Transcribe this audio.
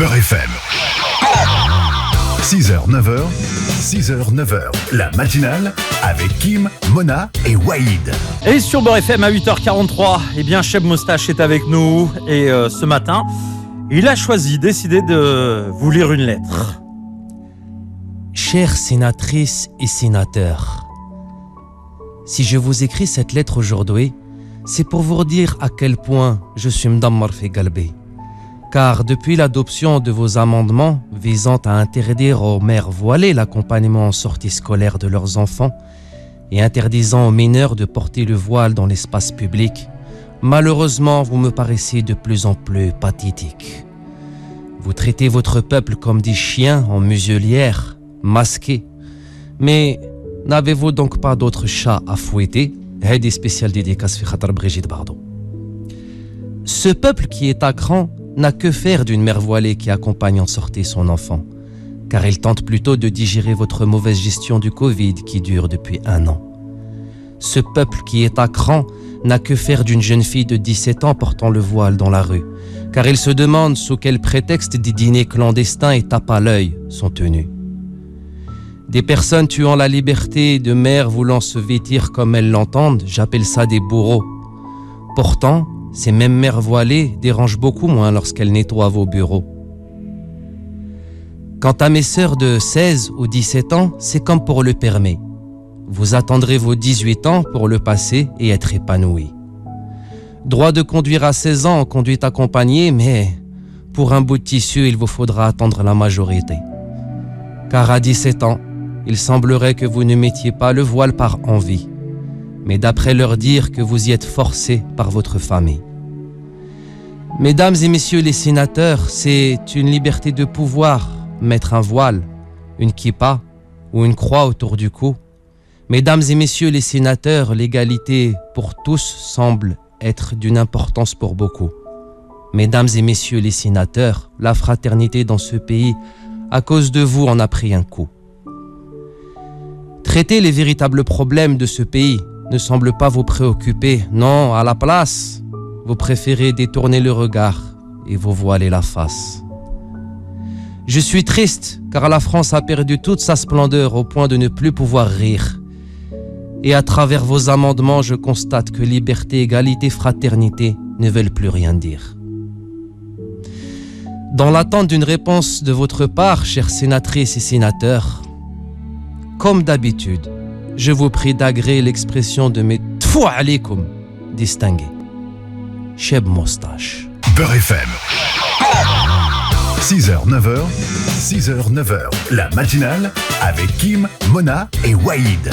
Beurre FM. 6h, 9h, 6h, 9h, la matinale avec Kim, Mona et Waïd. Et sur Beurre FM à 8h43, eh bien Cheb Moustache est avec nous et ce matin, il a décidé de vous lire une lettre. Chères sénatrices et sénateurs, si je vous écris cette lettre aujourd'hui, c'est pour vous dire à quel point je suis mdammar fi galbi. Car depuis l'adoption de vos amendements visant à interdire aux mères voilées l'accompagnement en sortie scolaire de leurs enfants et interdisant aux mineurs de porter le voile dans l'espace public, malheureusement vous me paraissez de plus en plus pathétique. Vous traitez votre peuple comme des chiens en muselière, masqués. Mais n'avez-vous donc pas d'autres chats à fouetter? Hadi spécial dédicace fi khatar Brigitte Bardot. Ce peuple qui est à cran n'a que faire d'une mère voilée qui accompagne en sortie son enfant, car il tente plutôt de digérer votre mauvaise gestion du Covid qui dure depuis 1 an. Ce peuple qui est à cran n'a que faire d'une jeune fille de 17 ans portant le voile dans la rue, car il se demande sous quel prétexte des dîners clandestins et tape à l'œil sont tenus. Des personnes tuant la liberté de mères voulant se vêtir comme elles l'entendent, j'appelle ça des bourreaux. Pourtant, ces mêmes mères voilées dérangent beaucoup moins lorsqu'elles nettoient vos bureaux. Quant à mes sœurs de 16 ou 17 ans, c'est comme pour le permis. Vous attendrez vos 18 ans pour le passer et être épanoui. Droit de conduire à 16 ans en conduite accompagnée, mais pour un bout de tissu, il vous faudra attendre la majorité. Car à 17 ans, il semblerait que vous ne mettiez pas le voile par envie, mais d'après leur dire que vous y êtes forcés par votre famille. Mesdames et messieurs les sénateurs, c'est une liberté de pouvoir mettre un voile, une kippa ou une croix autour du cou. Mesdames et messieurs les sénateurs, l'égalité pour tous semble être d'une importance pour beaucoup. Mesdames et messieurs les sénateurs, la fraternité dans ce pays, à cause de vous, en a pris un coup. Traiter les véritables problèmes de ce pays ne semble pas vous préoccuper. Non, à la place, vous préférez détourner le regard et vous voiler la face. Je suis triste car la France a perdu toute sa splendeur au point de ne plus pouvoir rire. Et à travers vos amendements, je constate que liberté, égalité, fraternité ne veulent plus rien dire. Dans l'attente d'une réponse de votre part, chères sénatrices et sénateurs, comme d'habitude, je vous prie d'agréer l'expression de mes tfou alaikum distingués. Cheb Moustache. Beurre FM. 6h, 9h, 6h, 9h, la matinale avec Kim, Mona et Waïd.